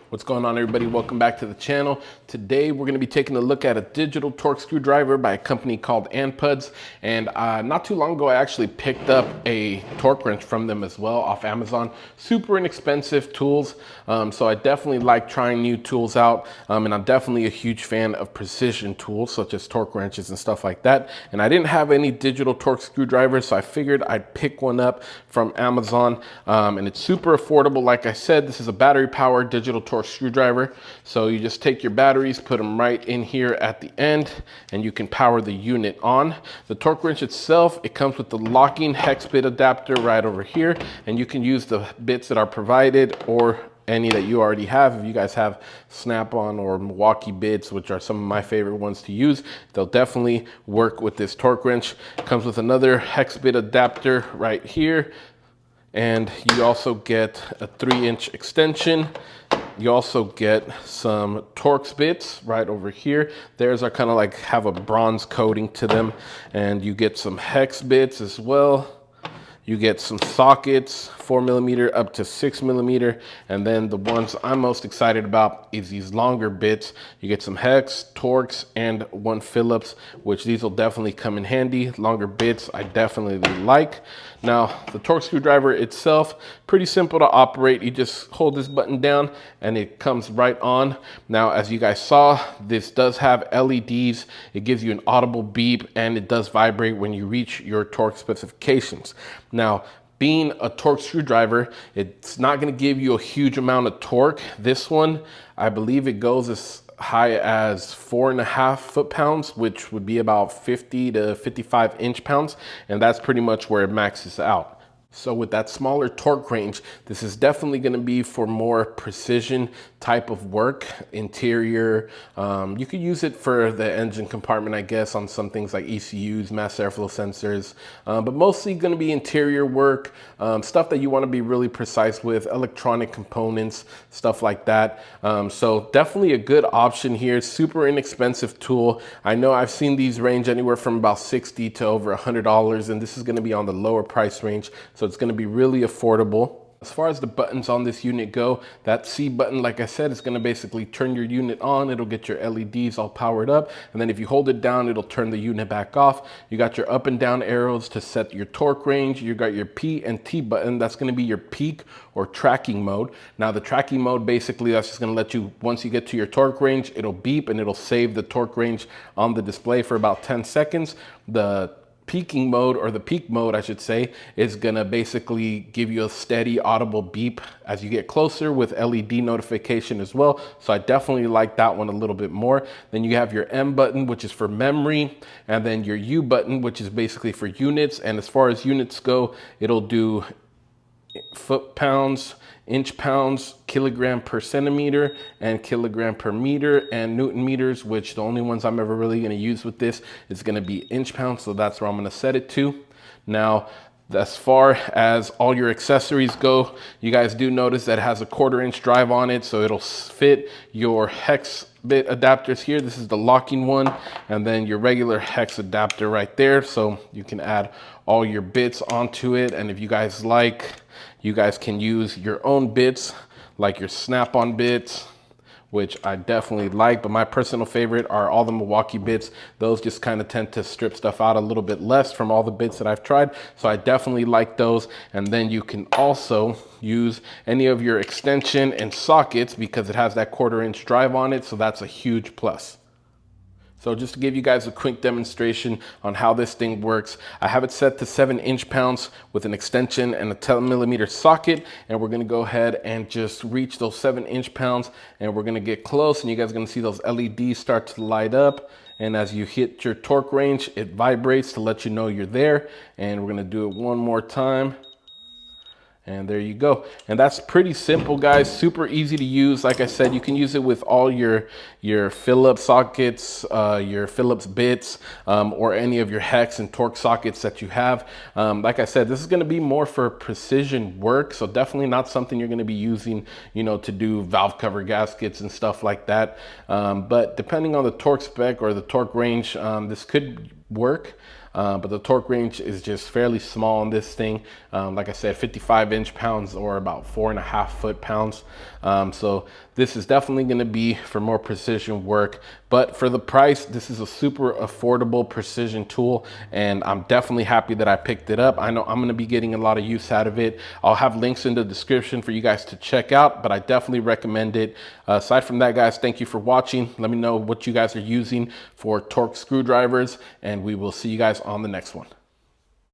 What's going on, everybody? Welcome back to the channel. Today we're going to be taking a look at a digital torque screwdriver by a company called Anpuds. And not too long ago I actually picked up a torque wrench from them as well off Amazon. Super inexpensive tools, so I definitely like trying new tools out, and I'm definitely a huge fan of precision tools such as torque wrenches and stuff like that. And I didn't have any digital torque screwdrivers, so I figured I'd pick one up from Amazon, and it's super affordable. Like I said, this is a battery powered digital torque screwdriver. So you just take your batteries, put them right in here at the end, and you can power the unit on. The torque wrench itself, it comes with the locking hex bit adapter right over here, and you can use the bits that are provided or any that you already have. If you guys have Snap-on or Milwaukee bits, which are some of my favorite ones to use, they'll definitely work with this torque wrench. It comes with another hex bit adapter right here, and you also get a 3-inch extension. You also get some Torx bits right over here. Theirs are kind of like have a bronze coating to them, and you get some hex bits as well. You get some sockets, 4mm up to 6mm, and then the ones I'm most excited about is these longer bits. You get some hex, Torx, and one Phillips, which these will definitely come in handy. Longer bits I definitely like. Now, the torque screwdriver itself, pretty simple to operate. You just hold this button down and it comes right on. Now, as you guys saw, this does have LEDs. It gives you an audible beep, and it does vibrate when you reach your torque specifications. Now, being a torque screwdriver, it's not going to give you a huge amount of torque. This one, I believe it goes as high as 4.5 foot-pounds, which would be about 50 to 55 inch-pounds, and that's pretty much where it maxes out. So with that smaller torque range, this is definitely going to be for more precision type of work, interior. You could use it for the engine compartment, I guess, on some things like ECUs, mass airflow sensors, but mostly going to be interior work, stuff that you want to be really precise with, electronic components, stuff like that. So definitely a good option here. Super inexpensive tool. I know I've seen these range anywhere from about $60 to over $100, and this is going to be on the lower price range. So it's going to be really affordable. As far as the buttons on this unit go, that C button, like I said, is going to basically turn your unit on. It'll get your LEDs all powered up. And then if you hold it down, it'll turn the unit back off. You got your up and down arrows to set your torque range. You got your P and T button. That's going to be your peak or tracking mode. Now the tracking mode, basically, that's just going to let you, once you get to your torque range, it'll beep and it'll save the torque range on the display for about 10 seconds. The peaking mode, or the peak mode I should say, is gonna basically give you a steady audible beep as you get closer with LED notification as well. So I definitely like that one a little bit more. Then you have your M button, which is for memory, and then your U button, which is basically for units. And as far as units go, it'll do foot-pounds, inch-pounds, kilogram per centimeter, and kilogram per meter, and Newton meters, which the only ones I'm ever really going to use with this is going to be inch-pounds, so that's where I'm going to set it to. Now, as far as all your accessories go, you guys do notice that it has a 1/4-inch drive on it, so it'll fit your hex bit adapters here. This is the locking one, and then your regular hex adapter right there, so you can add all your bits onto it. And if you guys like, you guys can use your own bits, like your Snap-on bits, which I definitely like, but my personal favorite are all the Milwaukee bits. Those just kind of tend to strip stuff out a little bit less from all the bits that I've tried, so I definitely like those. And then you can also use any of your extension and sockets because it has that 1/4-inch drive on it, so that's a huge plus. So just to give you guys a quick demonstration on how this thing works, I have it set to 7 inch-pounds with an extension and a 10mm socket, and we're gonna go ahead and just reach those 7 inch-pounds, and we're gonna get close, and you guys are gonna see those LEDs start to light up. And as you hit your torque range, it vibrates to let you know you're there. And we're gonna do it one more time. And there you go. And that's pretty simple, guys. Super easy to use. Like I said, you can use it with all your Phillips sockets, your Phillips bits, or any of your hex and torque sockets that you have. Like I said, this is going to be more for precision work, so definitely not something you're going to be using, you know, to do valve cover gaskets and stuff like that. But depending on the torque spec or the torque range, this could work. but the torque range is just fairly small on this thing. Like I said, 55 inch-pounds or about 4.5 foot-pounds. So this is definitely going to be for more precision work, but for the price, this is a super affordable precision tool, and I'm definitely happy that I picked it up. I know I'm going to be getting a lot of use out of it. I'll have links in the description for you guys to check out, but I definitely recommend it. Aside from that, guys, thank you for watching. Let me know what you guys are using for Torx screwdrivers, and we will see you guys on the next one.